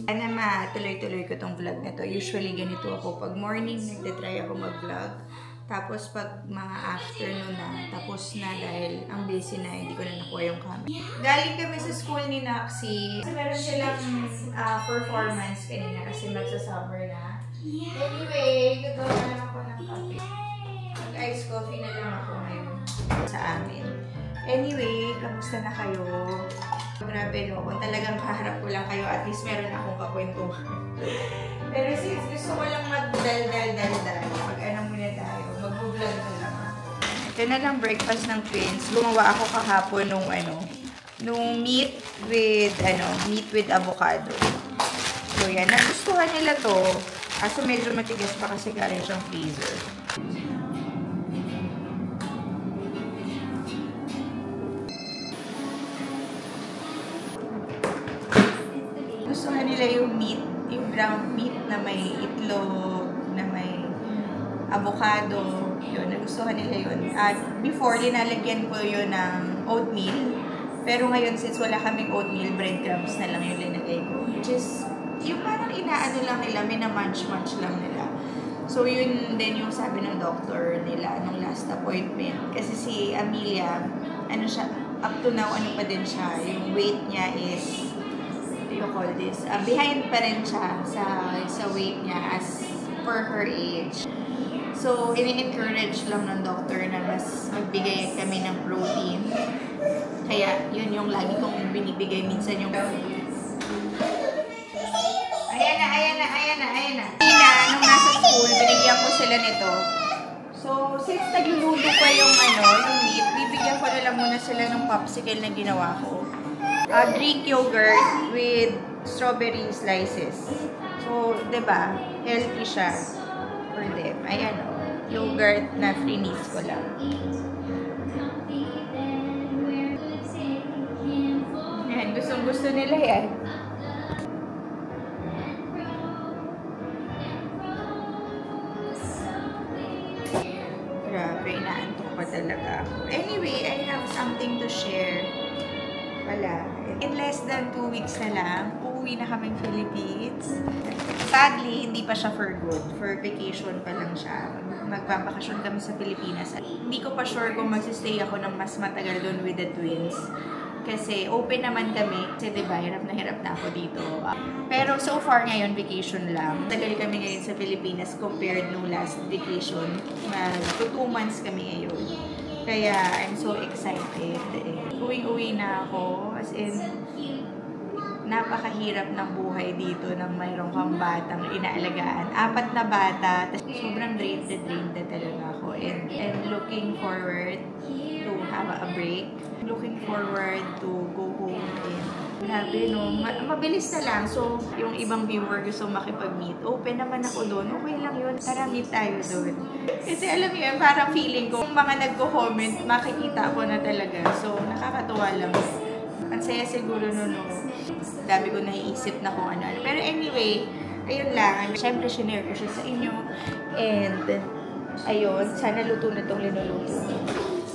Sana matuloy-tuloy ko tong vlog na to. Usually ganito ako. Pag morning, nagtatry ako mag-vlog. Tapos pag mga afternoon na, tapos na dahil ang busy na, hindi ko na nakuha yung camera. Galing kami sa school ni Noxy. Meron silang performance kanina kasi magsa-summer na. Anyway, gagawa na lang ako ng kape. Mag-ice coffee na lang ako ngayon sa amin. Anyway, kamusta na kayo? Grabe no, kung talagang kaharap ko lang kayo, at least meron akong kakwentuhan. Pero since gusto ko lang mag-dal-dal-dal-dal, mag-ano muna tayo, mag-vlog na lang. Ito na lang breakfast ng twins. Gumawa ako kahapon nung meat with avocado. So yan, nagustuhan nila to. Kaso medyo matigas pa kasi galing siyang freezer. Gustuhan nila yung meat, yung ground meat na may itlog, na may avocado. Yun, nagustuhan nila yun. At before, linalagyan ko yun ng oatmeal. Pero ngayon, since wala kaming oatmeal, breadcrumbs na lang yung linagay ko. Which is, yung parang inaano lang nila, minamunch-munch lang nila. So, yun din yung sabi ng doctor nila nung last appointment. Kasi si Amelia, up to now, pa din siya. Yung weight niya is, you call this, behind pa rin siya sa weight niya as per her age. So, ini-encourage lang ng doctor na mas magbigay kami ng protein. Kaya, yun yung lagi kong binibigay. Minsan yung ayan na. Nung nasa school, binigyan ko sila nito. So, since nagluluto pa yung meat, bibigyan ko na lang muna sila ng popsicle na ginawa ko. Greek yogurt with strawberry slices. So, diba? Healthy siya for them. Ayan yogurt na free-needs ko lang. Ayan, gustong-gusto nila yan. Grabe, inaantok pa talaga ako. Anyway, I have something to share. Wala. In less than 2 weeks na lang, uuwi na kaming Philippines. Sadly, hindi pa siya for good. For vacation pa lang siya. Magbabakasyon kami sa Pilipinas. Hindi ko pa sure kung magsistay ako ng mas matagal doon with the twins. Kasi open naman kami. Kasi diba, hirap na ako dito. Pero so far ngayon, vacation lang. Tagal kami ngayon sa Pilipinas compared nung last vacation. 2 months kami ngayon. Kaya, I'm so excited. Uwi-uwi na ako. As in, napakahirap ng buhay dito nang mayroong kang batang inaalagaan. 4 na bata. Sobrang drained talaga ako. And looking forward to have a break. Looking forward to go home. And grabe, no? Mabilis na lang. So, yung ibang viewer gusto makipag-meet. Open naman ako doon. Okay lang yun. Tara, meet tayo doon. Kasi alam mo yun, parang feeling ko, kung mga nagko-comment, makikita ko na talaga. So, nakakatuwa lang. Ang saya siguro no. Dami ko naiisip na kung ano. Pero anyway, ayun lang. Siyempre, shinare ko siya sa inyo. And, ayun, sana luto na itong linuluto.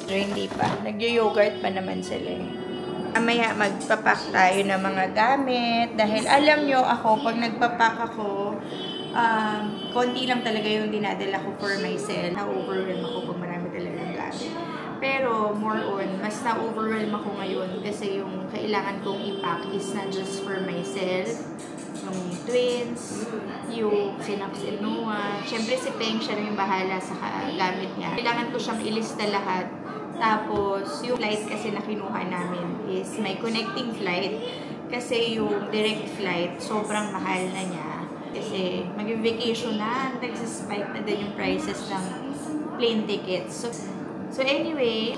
So, hindi pa. Nag-yogurt pa naman sila eh. Mamaya magpapak tayo ng mga gamit. Dahil alam nyo ako, pag nagpapak ako, konti lang talaga yung dinadala ko for myself. Na-overwhelm ako pag marami talagang gamit. Pero more on, mas na-overwhelm ako ngayon kasi yung kailangan kong i-pack is not just for myself, yung twins, yung si Nox and Noah. Siyempre si Peng, siya na yung bahala sa gamit niya. Kailangan ko siyang ilista lahat. Tapos, yung flight kasi na kinuha namin is may connecting flight. Kasi yung direct flight, sobrang mahal na niya. Kasi mag-vacation na, nagsispike na din yung prices ng plane tickets. So anyway,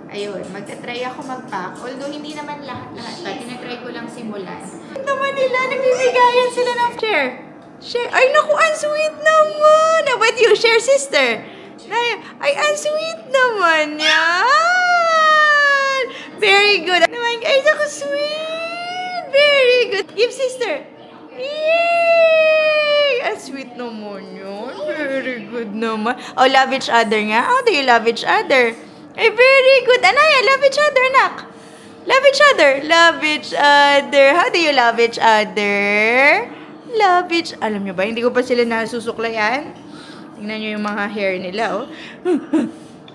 ayun, magta-try ako mag-pack. Although, hindi naman lahat-lahat. Tinatry ko lang simulan. Naman nila, nagbibigayan sila ng share. Ay, naku, ang sweet naman! But you, share, sister. Ay, ang sweet naman yan! Very good. Ay, naku, sweet! Very good. Give, sister. Yay! Ang sweet naman yun. Very good naman. Oh, love each other nga. How do you love each other? Ay, very good. Anaya, love each other, nak. Love each other. Love each other. How do you love each other? Love each... Alam nyo ba, hindi ko pa sila nasusuklayan. Tingnan nyo yung mga hair nila, oh.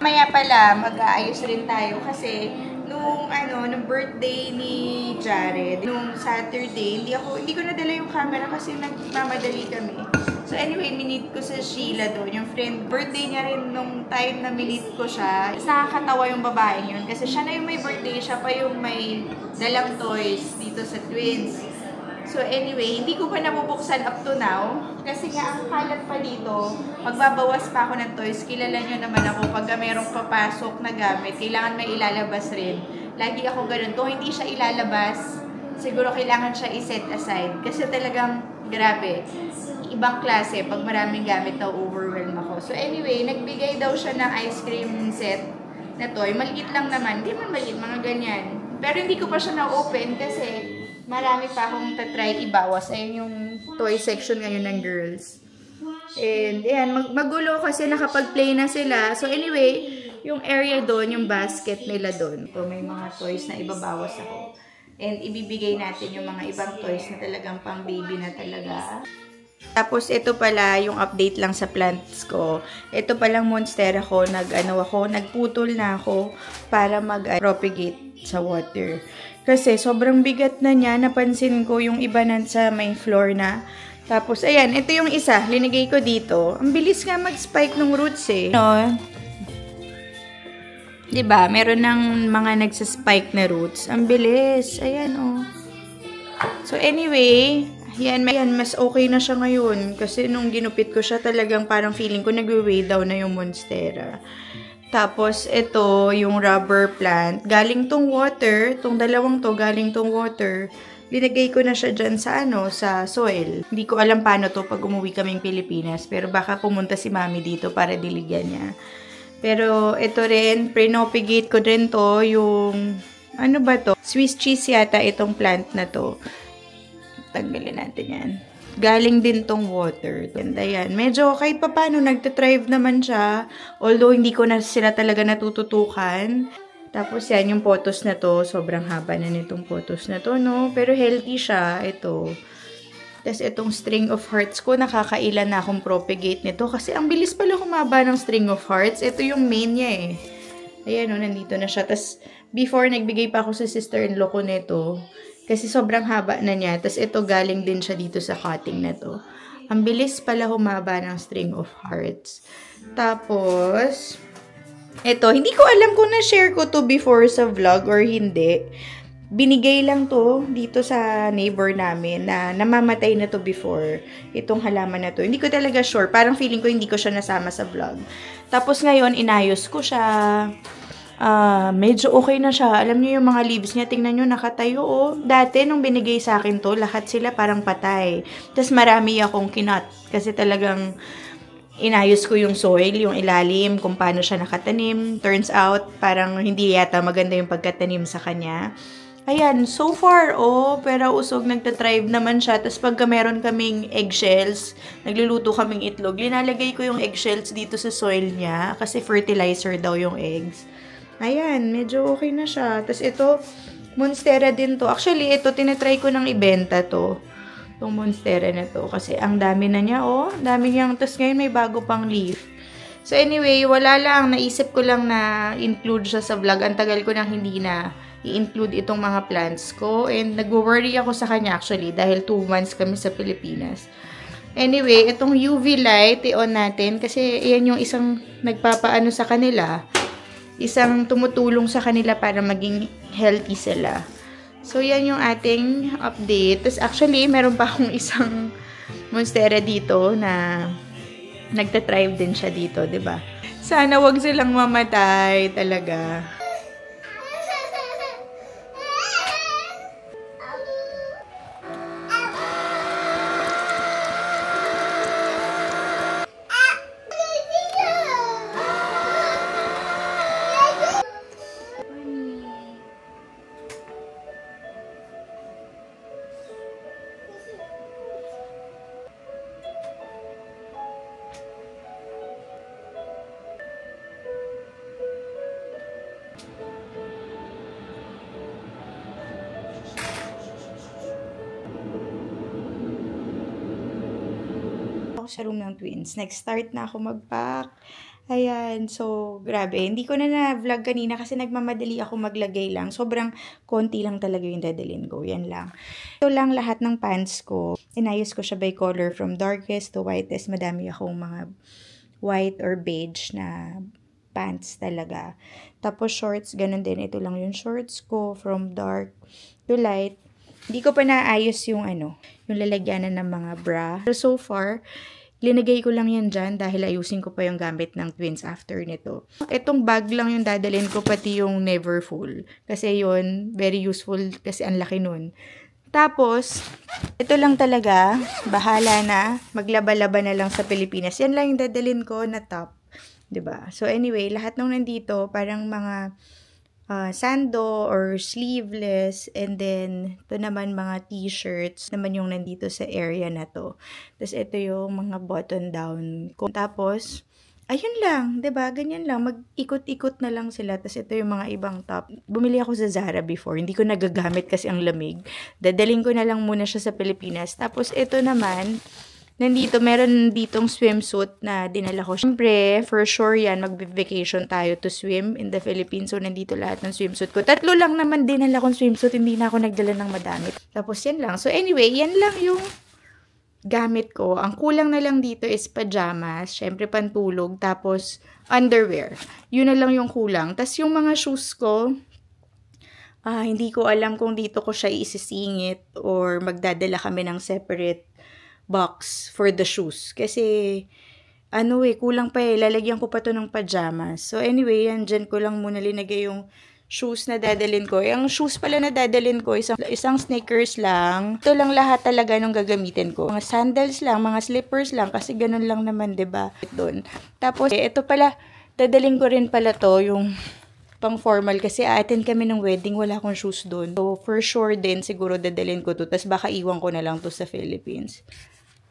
Maya pala, mag-aayos rin tayo kasi nung birthday ni Jared, nung Saturday, hindi ko nadala yung camera kasi nagmamadali kami. So anyway, minit ko sa Sheila doon, yung friend. Birthday niya rin nung time na minit ko siya. Nakakatawa yung babaeng yun kasi siya na yung may birthday, siya pa yung may dalang toys dito sa twins. So anyway, hindi ko pa nabubuksan up to now kasi nga ang kalat pa dito, magbabawas pa ako ng toys. Kilala nyo naman ako, pagka merong papasok na gamit, kailangan may ilalabas rin. Lagi ako ganun. Kung hindi siya ilalabas, siguro kailangan siya i-set aside. Kasi talagang grabe. Ibang klase, pag maraming gamit na overwhelm ako. So anyway, nagbigay daw siya ng ice cream set na toy. Maliit lang naman. Hindi man maliit, mga ganyan. Pero hindi ko pa siya na-open kasi marami pa akong tatry ibawas. Ayun yung toy section ngayon ng girls. And yan, magulo kasi nakapag-play na sila. So anyway, yung area doon, yung basket nila doon. So may mga toys na ibabawas ako. And ibibigay natin yung mga ibang toys na talagang pang baby na talaga. Tapos, ito pala yung update lang sa plants ko. Ito palang monstera ko, nagputol na ako para mag-propagate sa water. Kasi, sobrang bigat na niya. Napansin ko yung iba na sa may floor na. Tapos, ayan, ito yung isa. Linigay ko dito. Ang bilis nga mag-spike ng roots eh. No? Diba? Meron ng mga nagsaspike na roots. Ang bilis. Ayan, oh. So, anyway... Yan, mas okay na siya ngayon. Kasi nung ginupit ko siya, talagang parang feeling ko nagwe-weigh down na yung monstera. Tapos, ito, yung rubber plant. Galing tong water. Tong dalawang to, galing tong water. Linagay ko na siya dyan sa, sa soil. Hindi ko alam paano to pag umuwi kaming Pilipinas. Pero baka pumunta si mami dito para diligyan niya. Pero, ito rin, pre-nopigate ko rin to. Yung, ano ba to? Swiss cheese yata itong plant na to. Tanggalin natin yan. Galing din tong water. Ganda yan. Medyo kahit pa paano, nagtatrive naman siya. Although, hindi ko na sila talaga natututukan. Tapos yan, yung photos na to. Sobrang haba na nitong photos na to, no? Pero healthy siya. Ito. Tapos itong string of hearts ko, nakakailan na akong propagate nito. Kasi ang bilis pala humaba ng string of hearts. Ito yung main niya eh. Ayan, no? Nandito na siya. Tapos, before, nagbigay pa ako sa sister-in-law ko nito. Kasi sobrang haba na niya. Tapos ito galing din siya dito sa cutting na to. Ang bilis pala humaba ng string of hearts. Tapos, ito, hindi ko alam kung na-share ko to before sa vlog or hindi. Binigay lang to dito sa neighbor namin na namamatay na to before. Itong halaman na to. Hindi ko talaga sure. Parang feeling ko hindi ko siya nasama sa vlog. Tapos ngayon, inayos ko siya. Medyo okay na siya. Alam niyo yung mga leaves niya, tingnan niyo nakatayo oh. Dati nung binigay sa akin to, lahat sila parang patay. Tapos marami akong kinat kasi talagang inayos ko yung soil, yung ilalim, kung paano siya nakatanim. Turns out, parang hindi yata maganda yung pagkatanim sa kanya. Ayan, so far, oh, pero usog, nagtatribe naman siya. Tapos pagka meron kaming eggshells, nagluluto kaming itlog, linalagay ko yung eggshells dito sa soil niya kasi fertilizer daw yung eggs. Ayan, medyo okay na siya. Tapos ito, monstera din to. Actually, ito, tinatry ko nang ibenta to. Itong monstera na to. Kasi ang dami na niya, oh. Dami niyang, tapos ngayon may bago pang leaf. So anyway, wala lang. Naisip ko lang na include siya sa vlog. Ang tagal ko nang hindi na i-include itong mga plants ko. And nag-worry ako sa kanya actually dahil 2 months kami sa Pilipinas. Anyway, itong UV light, i-on natin. Kasi yan yung isang nagpapaano sa kanila. Isang tumutulong sa kanila para maging healthy sila. So, yan yung ating update. Tapos, actually, meron pa akong isang monstera dito na nagtatribe din siya dito, ba? Diba? Sana wag silang mamatay talaga. sa room ng twins. Nag-start na ako mag-pack. Ayan, so grabe. Hindi ko na na-vlog kanina kasi nagmamadali ako maglagay lang. Sobrang konti lang talaga yung dadalhin ko. Yan lang. Ito lang lahat ng pants ko. Inayos ko siya by color from darkest to whitest. Madami akong mga white or beige na pants talaga. Tapos shorts, ganun din. Ito lang yung shorts ko from dark to light. Hindi ko pa naayos yung yung lalagyanan ng mga bra. So far, linagay ko lang yan dyan dahil ayusin ko pa yung gamit ng twins after nito. Itong bag lang yung dadalhin ko, pati yung never full. Kasi yun, very useful kasi ang laki nun. Tapos, ito lang talaga, bahala na, maglaba-laba na lang sa Pilipinas. Yan lang yung dadalhin ko na top. 'Di ba? So anyway, lahat ng nandito, parang mga sando or sleeveless, and then ito naman mga t-shirts naman yung nandito sa area na to. Tapos ito yung mga button down ko. Tapos ayun lang, 'di ba? Ganyan lang, mag-ikot-ikot na lang sila. Tapos ito yung mga ibang top. Bumili ako sa Zara before, hindi ko nagagamit kasi ang lamig. Dadaling ko na lang muna siya sa Pilipinas. Tapos ito naman, nandito, meron ditong swimsuit na dinala ko. Siyempre, for sure yan, mag-vacation tayo to swim in the Philippines. So, nandito lahat ng swimsuit ko. 3 lang naman dinala kong swimsuit. Hindi na ako nagdala ng madami. Tapos, yan lang. So, anyway, yan lang yung gamit ko. Ang kulang na lang dito is pajamas. Siyempre, pantulog. Tapos, underwear. Yun na lang yung kulang. Tapos, yung mga shoes ko, hindi ko alam kung dito ko siya isisingit or magdadala kami ng separate box for the shoes. Kasi, kulang pa lalagyan ko pa to ng pajamas. So, anyway, yan, dyan ko lang muna linagay yung shoes na dadalhin ko. Yung shoes pala na dadalhin ko, isang sneakers lang. Ito lang lahat talaga nung gagamitin ko. Mga sandals lang, mga slippers lang, kasi ganun lang naman, diba? Doon. Tapos, ito pala, dadalhin ko rin pala to, yung pang formal, kasi attend kami ng wedding, wala akong shoes doon. So, for sure din, siguro dadalhin ko to. Tapos, baka iwan ko na lang to sa Philippines.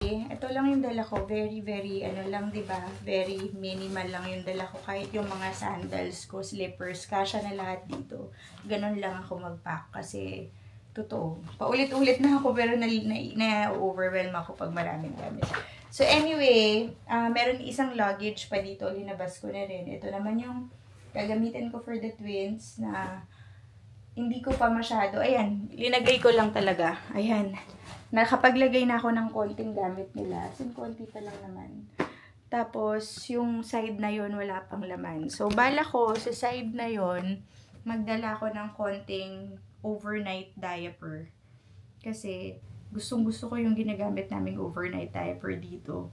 Ito lang yung dala ko. Very, very, diba? Very minimal lang yung dala ko. Kahit yung mga sandals ko, slippers, kasya na lahat dito. Ganon lang ako mag-pack kasi, totoo. Paulit-ulit na ako pero na-overwhelm ako pag maraming gamit. So, anyway, meron isang luggage pa dito. Linabas ko na rin. Ito naman yung gagamitin ko for the twins na hindi ko pa masyado. Ayan, linagay ko lang talaga. Ayan. Nakapaglagay na ako ng konting gamit nila. Sin konti pa lang naman. Tapos, yung side na yon wala pang laman. So, bala ko, sa side na yon magdala ko ng konting overnight diaper. Kasi, gustong-gusto ko yung ginagamit naming overnight diaper dito.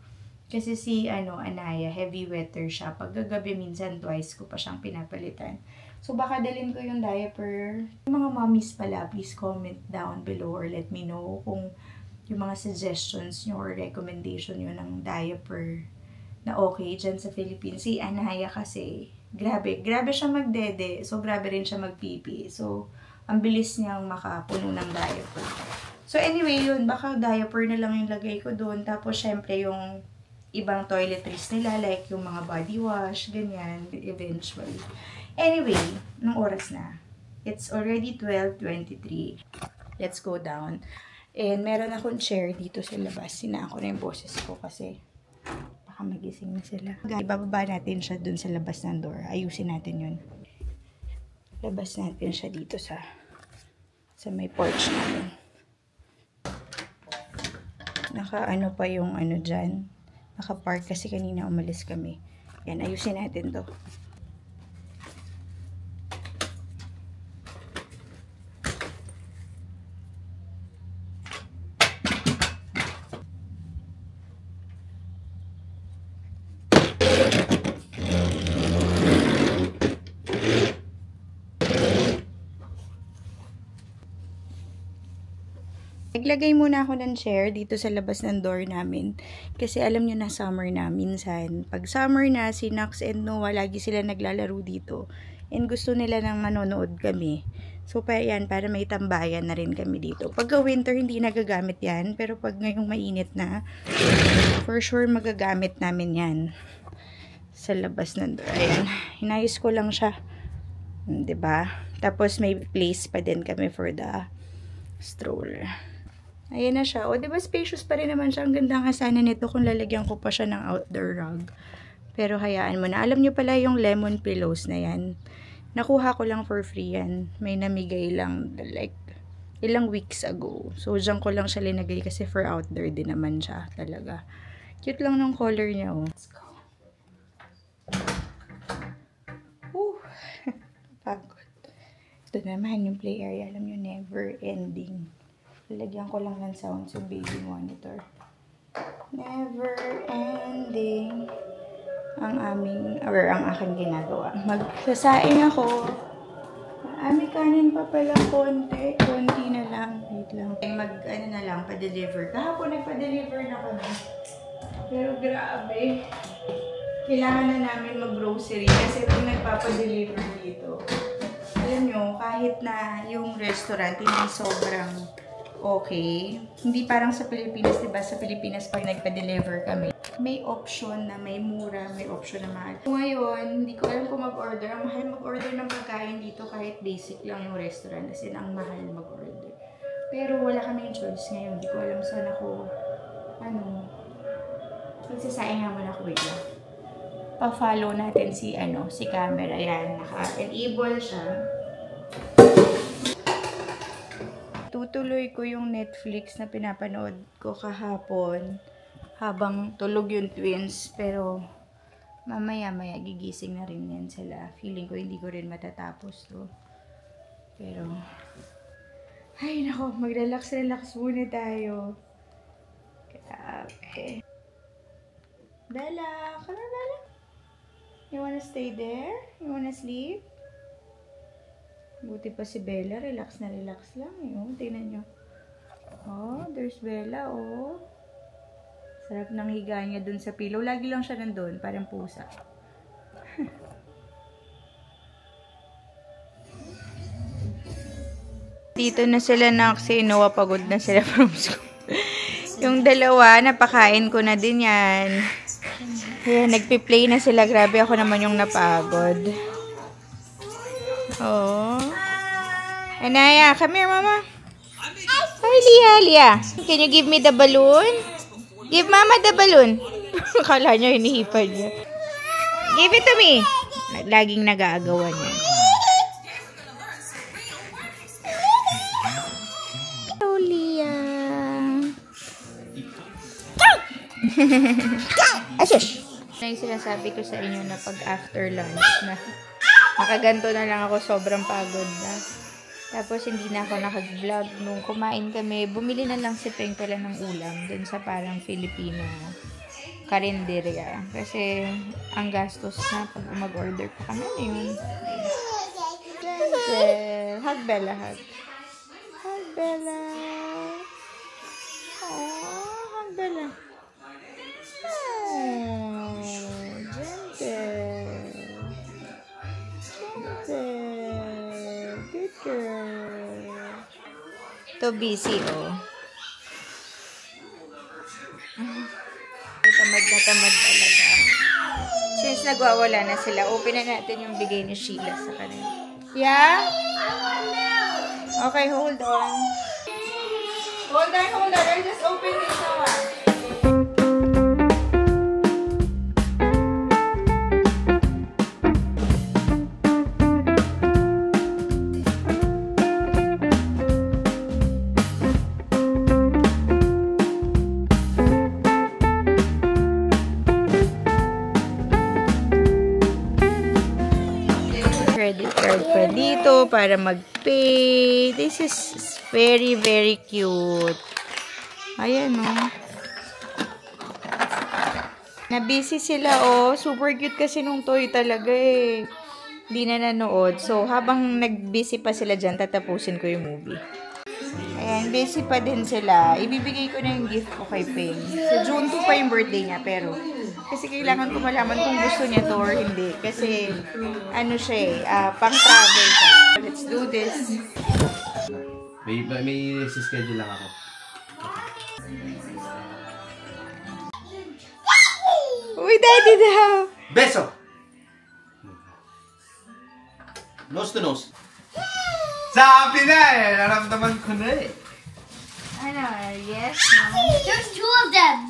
Kasi si, Anaya, heavy wetter siya. Pag gagabi, minsan twice ko pa siyang pinapalitan. So, baka dalhin ko yung diaper. Yung mga mommies pala, please comment down below or let me know kung yung mga suggestions nyo or recommendation nyo ng diaper na okay dyan sa Philippines. Si Anaya kasi, grabe siya magdede. So, grabe rin siya magpipi. So, ang bilis niyang makapuno ng diaper. So, anyway, yun. Baka diaper na lang yung lagay ko doon. Tapos, syempre, yung ibang toiletries nila, like yung mga body wash, ganyan, eventually. Anyway, nung oras na. It's already 12:23. Let's go down. And meron akong chair dito sa labas. Sinako na yung boses ko kasi baka magising na sila. Ibababa natin siya dun sa labas ng door. Ayusin natin yun. Labas natin siya dito sa may porch natin. Naka pa yung dyan. Naka-park kasi kanina umalis kami. Yan, ayusin natin to. Naglagay muna ako ng chair dito sa labas ng door namin. Kasi alam nyo na summer na. Minsan, pag summer na, si Nox and Noah, lagi sila naglalaro dito. And gusto nila nang manonood kami. So, yan, para may tambayan na rin kami dito. Pagka winter, hindi nagagamit yan. Pero pag ngayong mainit na, for sure magagamit namin yan. Sa labas ng door. Ayan. Hinayos ko lang siya. Diba? Tapos may place pa din kami for the stroller. Ayan na siya. O, diba spacious pa rin naman siya. Ang ganda nga sana nito kung lalagyan ko pa siya ng outdoor rug. Pero hayaan mo na. Alam nyo pala yung lemon pillows na yan. Nakuha ko lang for free yan. May namigay lang like ilang weeks ago. So, dyan ko lang siya linagay kasi for outdoor din naman siya talaga. Cute lang ng color niya, oh. Let's go. Woo! Pagod. Ito naman yung play area. Alam nyo, never ending. Lalagyan ko lang ng sounds yung baby monitor. Never ending ang aking ginagawa. Magsasaing ako. May kanin pa pala konti. Konti na lang. Wait lang. Pa-deliver. Kahapon nagpa-deliver na kami. Pero grabe. Kailangan na namin mag-grocery kasi kung nagpapa-deliver dito. Alam nyo, kahit na yung restaurant hindi sobrang okay. Hindi parang sa Pilipinas, diba? Sa Pilipinas, pag nagpa-deliver kami, may option na may mura, may option na mahal. Ngayon, hindi ko alam kung mag-order. Ang mahal mag-order ng pagkain dito kahit basic lang yung restaurant. Kasi ang mahal mag-order. Pero wala kaming choice ngayon. Hindi ko alam saan ako, magsasaing nga muna ako bigla. Pa-follow natin si camera. Yan, naka-enable siya. Tutuloy ko yung Netflix na pinapanood ko kahapon habang tulog yung twins. Pero mamaya-maya gigising na rin yan sila. Feeling ko hindi ko rin matatapos to. Pero ay nako, mag-relax muna tayo. Okay. Bella, come on, Bella. You wanna stay there? You wanna sleep? Buti pa si Bella, relax na relax lang eh. Oh, tingnan nyo. Oh, there's Bella, oh. Sarap ng higa niya dun sa pillow. Lagi lang siya nandun, parang pusa. Dito na sila kasi Noah, pagod na sila from school. Yung dalawa, napakain ko na din yan. Ayan, nagpi-play na sila. Grabe, ako naman yung napagod. Oh. Anaya, come here, Mama. Hi, Lia. Can you give me the balloon? Give Mama the balloon. Akala niya, hinihipan niya. Give it to me. Laging nag-aagawan niya. Hello, Lia. Asus! Na yung sinasabi ko sa inyo na pag after lunch na makaganto na lang ako, sobrang pagod na. Tapos hindi na ako nakag-vlog. Nung kumain kami, bumili na lang si Peng pala ng ulam dun sa parang Filipino karinderya. Kasi ang gastos na pag mag-order pa kami yun. Hug Bella, hug. Hug Bella. Oh, hug Bella. Oh, gentle. Good girl. Ito busy, oh. Tamad talaga. Since nagwawala na sila, open na natin yung bigay ni Sheila sa kanila. Yeah? Okay, hold on. Hold on. I'll just open this one. Credit card pa dito para mag-pay. This is very, very cute. Ayan, oh. Na-busy sila, oh. Super cute kasi nung toy talaga, eh. Di na nanood. So, habang nag-busy pa sila dyan, tatapusin ko yung movie. Ayan, busy pa din sila. Ibibigay ko na yung gift ko kay Peng. Sa June 2 pa yung birthday niya, pero kasi kailangan ko malaman kung gusto niya to or hindi. Kasi, siya eh, pang-travel siya. Let's do this. May schedule lang ako. Uy, daddy daw! Beso! Nose to nose. Sabi na eh! Naramdaman ko na eh. Ano, yes, no? There's 2 of them.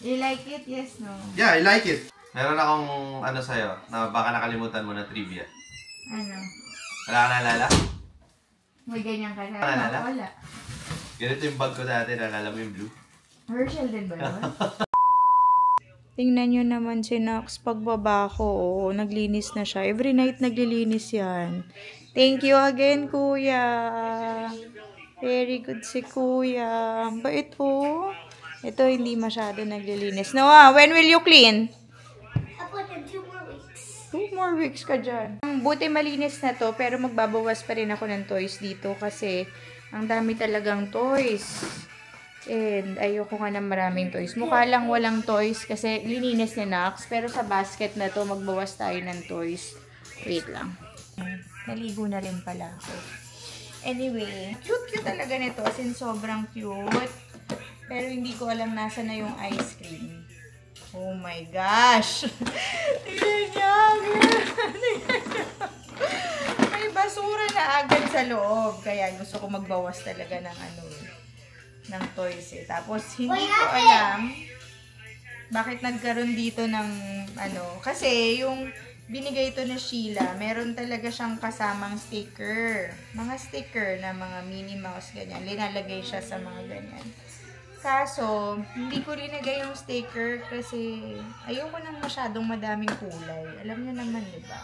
You like it? Yes, no? Yeah, I like it. Meron akong ano sa'yo, na baka nakalimutan mo na trivia. Ano? Wala ka naalala? May ganyan ka na. Naalala? Wala. Ganito yung bag ko dati, naalala mo yung blue? Herschel din ba yun? Tingnan nyo naman si Nox pagbaba ko. Oh, naglinis na siya. Every night naglilinis yan. Thank you again, kuya. Very good si kuya. Bait po. Ito hindi masyado naglilinis. Noah, when will you clean? About in 2 more weeks. 2 more weeks ka dyan. Buti malinis na to, pero magbabawas pa rin ako ng toys dito kasi ang dami talagang toys. And ayoko nga ng maraming toys. Mukha lang walang toys kasi lininis ni Nox. Pero sa basket na to, magbawas tayo ng toys. Wait lang. Naligo na rin pala ako. Anyway, cute talaga nito. As in, sobrang cute. Pero hindi ko alam nasa na yung ice cream. Oh my gosh! Tignan niya! May basura na agad sa loob. Kaya gusto ko magbawas talaga ng ng toys eh. Tapos, hindi ko alam bakit nagkaroon dito ng kasi yung binigay ito na Sheila, meron talaga siyang kasamang sticker. Mga sticker na mga Minnie Mouse, ganyan. Linalagay siya sa mga ganyan. Kaso, hindi ko linagay yung sticker kasi ayoko nang masyadong madaming kulay. Alam niyo naman, di ba?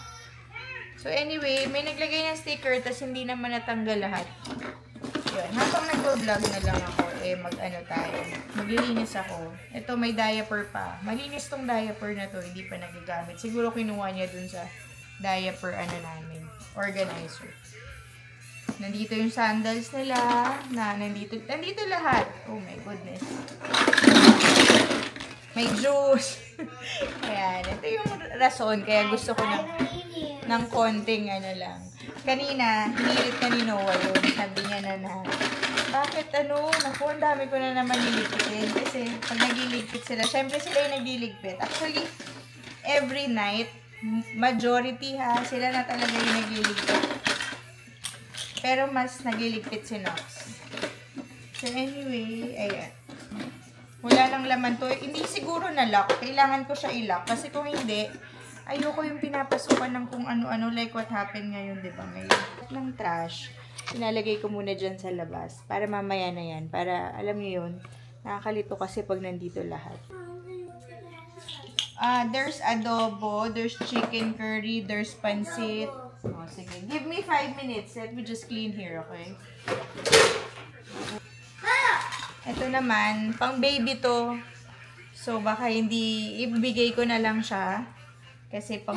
So anyway, may naglagay ng sticker tapos hindi naman natanggal lahat. Yun. Habang nag-vlog na lang ako, tayo. Maglilinis ako. Ito, may diaper pa. Malinis tong diaper na to, hindi pa nagagamit. Siguro kinuha niya dun sa diaper, namin, organizer. Nandito yung sandals nila, nandito lahat. Oh my goodness. May juice. Ayan, ito yung rason, kaya gusto ko ng konting lang. Kanina, hinilit ka ni Noah yun. Sabi niya bakit naku, ang dami ko na naman niligpitin. Kasi pag nagliligpit sila, syempre sila yung nagliligpit. Actually, every night, majority sila na talaga yung nagliligpit. Pero mas nagliligpit si Nox. So anyway, ayan. Wala nang laman to. Hindi siguro na lock. Kailangan ko siya i-lock. Kasi kung hindi, ayoko yung pinapasukan ng kung ano-ano like what happened ngayon, di ba? Ngayon, ng trash. Pinalagay ko muna dyan sa labas. Para mamaya na yan. Para, alam niyo yun, nakakalito kasi pag nandito lahat. There's adobo, there's chicken curry, there's pancit. Oh, sige. Give me 5 minutes. Let me just clean here, okay? Ito naman, pang baby to. So, baka hindi, ibigay ko na lang siya. Kasi pang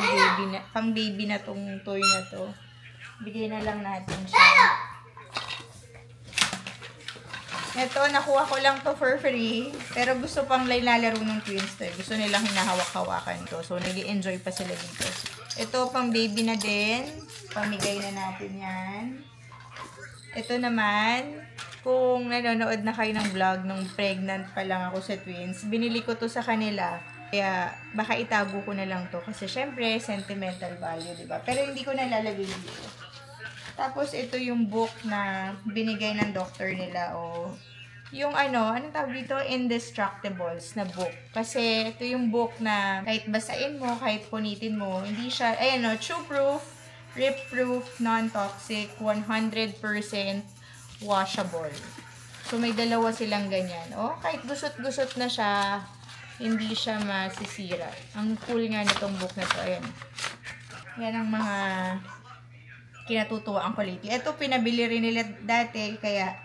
baby na tong toy na to. Bigay na lang natin siya. Ito, nakuha ko lang to for free. Pero gusto pang lalaro ng twins to. Gusto nilang hinahawak-hawakan to. So, nag-enjoy pa sila dito. Ito, pang baby na din. Pamigay na natin yan. Ito naman, kung nanonood na kayo ng vlog nung pregnant pa lang ako sa twins, binili ko to sa kanila. Kaya, baka itago ko na lang to. Kasi, syempre, sentimental value, diba? Pero, hindi ko nalalagay dito. Tapos, ito yung book na binigay ng doctor nila. O, yung anong tawag dito? Indestructibles na book. Kasi, ito yung book na kahit basain mo, kahit punitin mo, hindi siya, chew-proof, rip-proof, non-toxic, 100% washable. So, may dalawa silang ganyan. O, kahit gusot-gusot na siya, hindi siya masisira. Ang cool nga nitong book na to. Ayan. Yan ang mga kinatutuwa ang quality. Ito, pinabili rin nila dati. Kaya,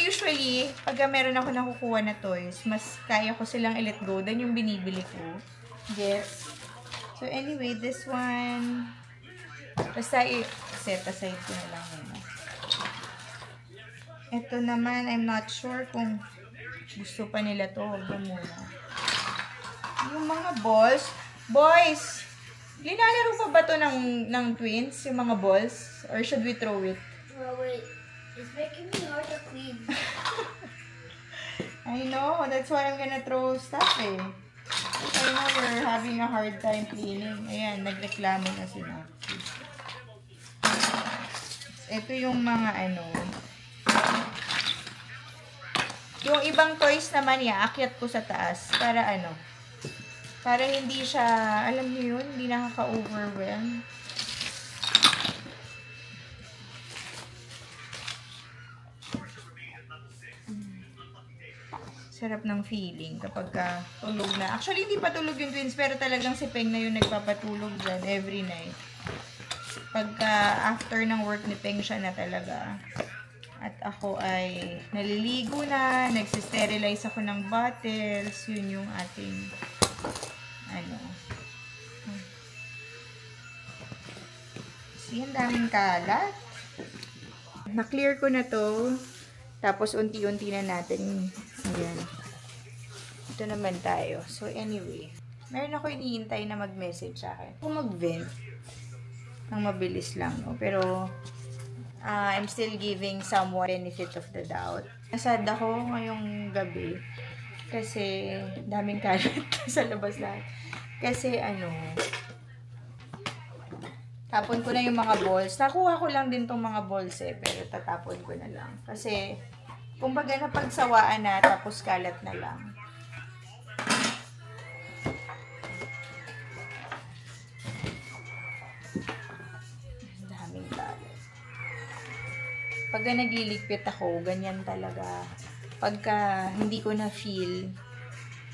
usually, pagka meron ako nakukuha na toys, mas kaya ko silang i-let go than yung binibili ko. Yes. So, anyway, this one, basta set aside ko na lang muna. Ito naman, I'm not sure kung gusto pa nila to. Huwag na muna. Yung mga balls. Boys! Linalaro pa ba to ng twins? Yung mga balls? Or should we throw it? Oh, wait. It's making me hard to clean. I know. That's why I'm gonna throw stuff eh. I know we're having a hard time cleaning. Ayan, nagreklamo na sila. Ito yung mga Yung ibang toys naman niya, akyat ko sa taas. Para ano? Para hindi siya, alam niyo yun, hindi nakaka-overwhelm. Sarap ng feeling kapag tulog na. Actually, hindi pa tulog yung twins, pero talagang si Peng na yung nagpapatulog dyan every night. Pagka after ng work ni Peng siya na talaga. At ako ay naliligo na, nagsisterilize ako ng bottles. Yun yung ating, ano. See, ang daming kalat. Na-clear ko na to. Tapos, unti-unti na natin. Ayan. Ito naman tayo. So, anyway. Meron ako iniintay na mag-message sa akin. Kung mag-vent, nang mabilis lang, no? Pero, I'm still giving someone benefit of the doubt. Nasad ako ngayong gabi kasi daming kalat sa labas lahat. Kasi ano, tapon ko na yung mga balls. Nakuha ko lang din tong mga balls pero tatapon ko na lang. Kasi, kumbaga napagsawaan na tapos kalat na lang. Daming kalat. Pagka nagliligpit ako, ganyan talaga. Pagka hindi ko na feel,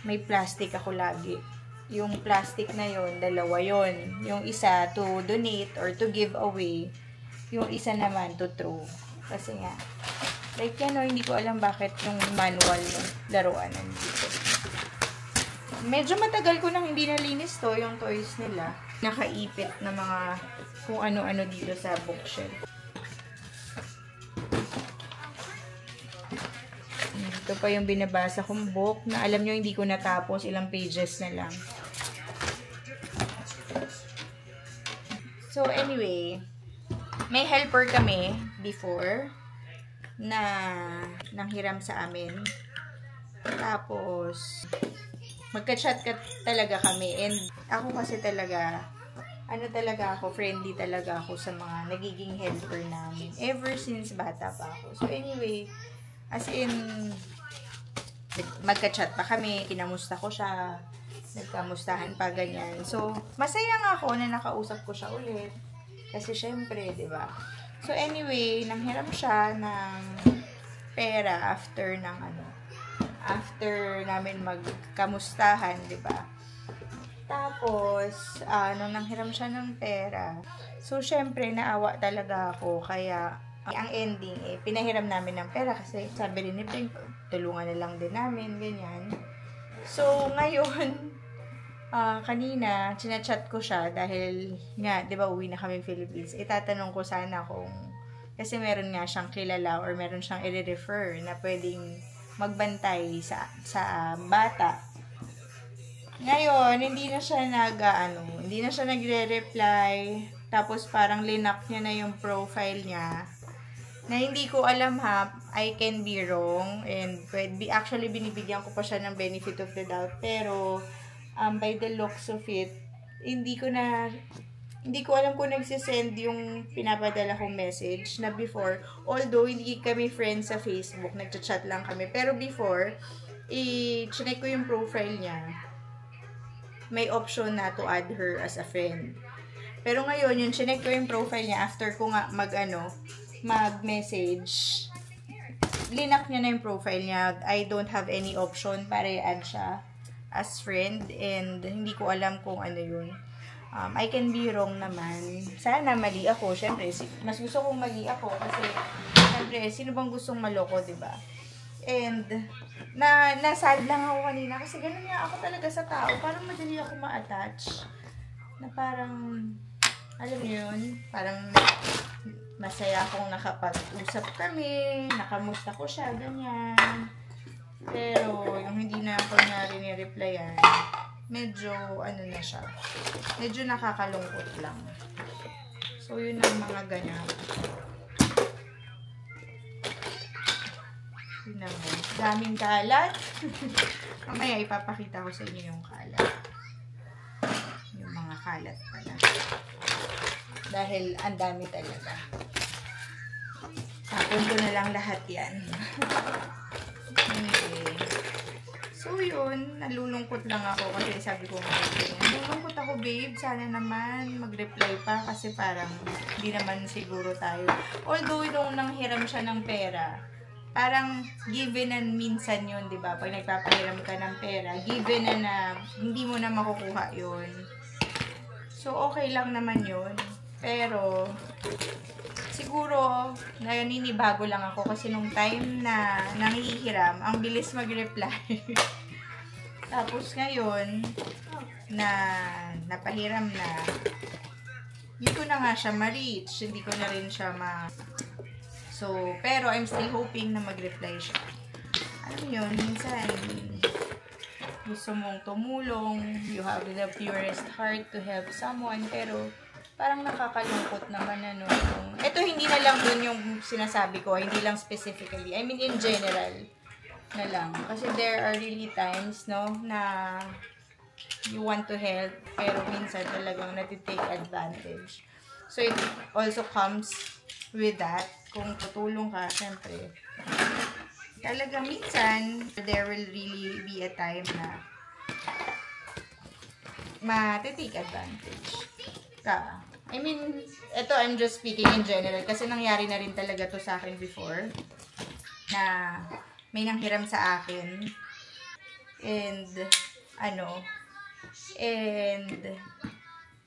may plastic ako lagi. Yung plastic na yon, dalawa yon. Yung isa to donate or to give away. Yung isa naman to throw. Kasi nga, like yan o, hindi ko alam bakit yung manual ng laruan nandito. Medyo matagal ko nang hindi nalinis to, yung toys nila. Nakaipit na mga kung ano-ano dito sa bookshelf. Ito pa yung binabasa kong book na alam nyo hindi ko natapos, ilang pages na lang. So anyway, may helper kami before na nanghiram sa amin. Tapos magka-chat talaga kami, and ako kasi talaga friendly talaga ako sa mga nagiging helper namin ever since bata pa ako. So anyway, as in, magka-chat pa kami, kinamusta ko siya, nagkamustahan pa, ganyan. So, masaya nga ako na nakausap ko siya ulit. Kasi, syempre, diba? So, anyway, nanghiram siya ng pera after namin magkamustahan, diba? Tapos, nung nanghiram siya ng pera, so, syempre, naawa talaga ako, kaya, ang ending, pinahiram namin ng pera kasi sabi rin ni Peng, tulungan na lang din namin, ganyan. So, ngayon, kanina, chinachat ko siya dahil nga, di ba, uwi na kami Philippines. Itatanong ko sana kung, kasi meron nga siyang kilala or meron siyang i-refer na pwedeng magbantay sa bata. Ngayon, hindi na siya nagre-reply. Tapos, parang linak niya na yung profile niya. Na hindi ko alam ha, I can be wrong, and actually binibigyan ko pa siya ng benefit of the doubt, pero by the looks of it, hindi ko alam kung nagsisend yung pinapadala kong message na before, although hindi kami friends sa Facebook, nagchat lang kami, pero before, i-check ko yung profile niya, may option na to add her as a friend. Pero ngayon, yung check ko yung profile niya, after ko nga mag-message, linak niya na yung profile niya. I don't have any option para i-add siya as friend, and hindi ko alam kung ano yun. I can be wrong naman. Sana mali ako. Siyempre, mas gusto kong mali ako kasi, siyempre, sino bang gustong maloko, diba? And, nasad lang ako kanina kasi ganun nga ako talaga sa tao. Parang madali ako ma-attach. Na parang, alam niyo yun, parang masaya akong nakapag-usap kami, nakamusta ko siya, ganyan. Pero, yung hindi na ako nire-replyan, medyo, na siya, medyo nakakalungkot lang. So, yun ang mga ganyan. Yun naman. Daming kalat. Mamaya, ipapakita ko sa inyo yung kalat. Yung mga kalat pala. Dahil, ang dami talaga. Tapon ko na lang lahat yan. Anyway. So, yun. Nalulungkot lang ako kasi sabi ko nga, nalulungkot ako, babe. Sana naman mag-reply pa kasi parang hindi naman siguro tayo. Although, nung nanghiram siya ng pera, parang given na minsan yun, di ba? Pag nagpapahiram ka ng pera, given na hindi mo na makukuha yun. So, okay lang naman yun. Pero, siguro, naninibago lang ako kasi nung time na nangihiram, ang bilis mag-reply. Tapos ngayon, na napahiram na, hindi ko na nga siya ma-reach. Hindi ko na rin siya So, pero I'm still hoping na mag-reply siya. Alam yun, minsan, gusto mong tumulong, you have the purest heart to help someone, pero parang nakakalungkot naman ano. Ito hindi na lang dun yung sinasabi ko, hindi lang specifically. I mean in general na lang. Kasi there are really times, no, na you want to help, pero minsan talagang natitake advantage. So it also comes with that. Kung tutulong ka, syempre, talaga minsan, there will really be a time na matitake advantage ka. I mean, ito I'm just speaking in general kasi nangyari na rin talaga to sa akin before na may nanghiram sa akin and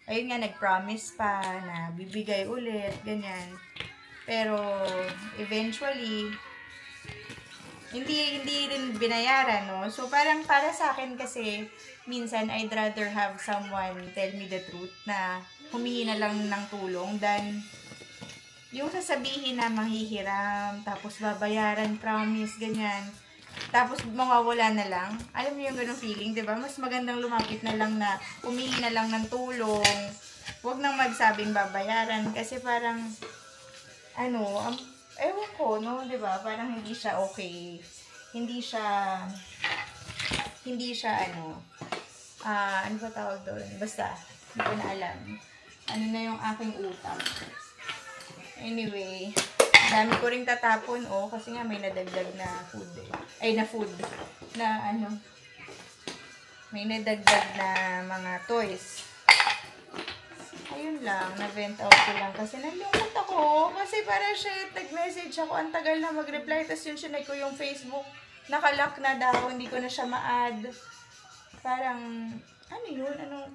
ayun nga, nag-promise pa na bibigay ulit, ganyan. Pero eventually hindi rin binayaran, no? So, parang para sa akin kasi, minsan, I'd rather have someone tell me the truth na humingi na lang ng tulong than yung sasabihin na manghihiram, tapos babayaran, promise, ganyan. Tapos, mawawala na lang. Alam mo yung ganung feeling, diba? Mas magandang lumapit na lang na humingi na lang ng tulong. Huwag nang magsabing babayaran kasi parang, ewan ko, no, di ba? Parang hindi siya okay. Hindi siya, ano ba tawag doon? Basta, hindi ko na alam. Ano na yung aking utak. Anyway, dami ko ring tatapon, kasi nga may nadagdag na food, may nadagdag na mga toys. Ayun lang, na-vent out ko lang kasi nalungkot ako. Kasi para shit, nag-message ako, ang tagal na mag-reply. Tapos yun, sinay ko yung Facebook, nakalock na daw, hindi ko na siya ma-add. Parang,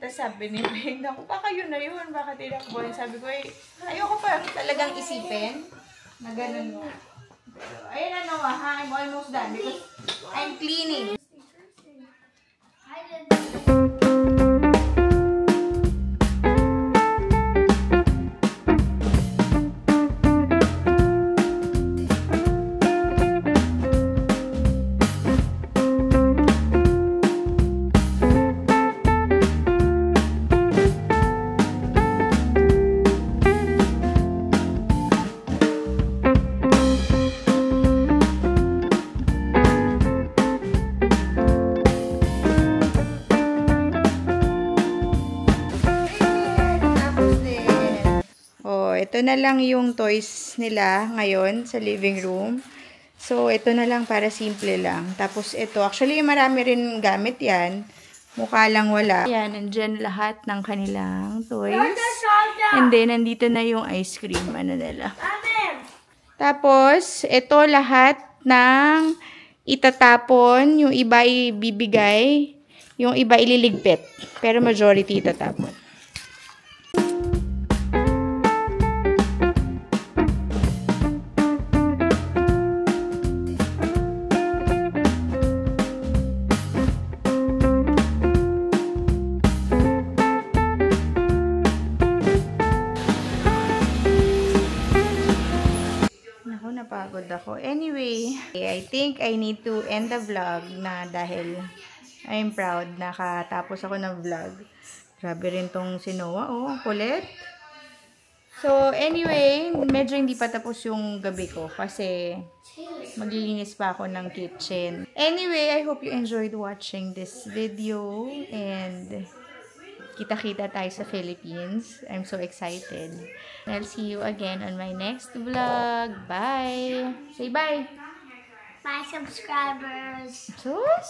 tapos sabi ni Beng, baka yun na yun, baka tinakbo. Sabi ko, ayoko pa talagang isipin na ganun mo. Ayun I'm almost done because I'm cleaning. Ito na lang yung toys nila ngayon sa living room. So, ito na lang para simple lang. Tapos, ito. Actually, marami rin gamit yan. Mukha lang wala. Yan, nandyan lahat ng kanilang toys. And then, nandito na yung ice cream. Nila. Tapos, ito lahat ng itatapon. Yung iba ibibigay. Yung iba ililigpit. Pero majority itatapon. Napagod ako. Anyway, I think I need to end the vlog na dahil I'm proud nakatapos ako ng vlog. Grabe rin tong si Noah. Ang kulit. So, anyway, medyo hindi pa tapos yung gabi ko kasi maglilinis pa ako ng kitchen. Anyway, I hope you enjoyed watching this video and kita-kita tayo sa Philippines. I'm so excited. I'll see you again on my next vlog. Bye! Say bye! Bye! 5 subscribers. Sus!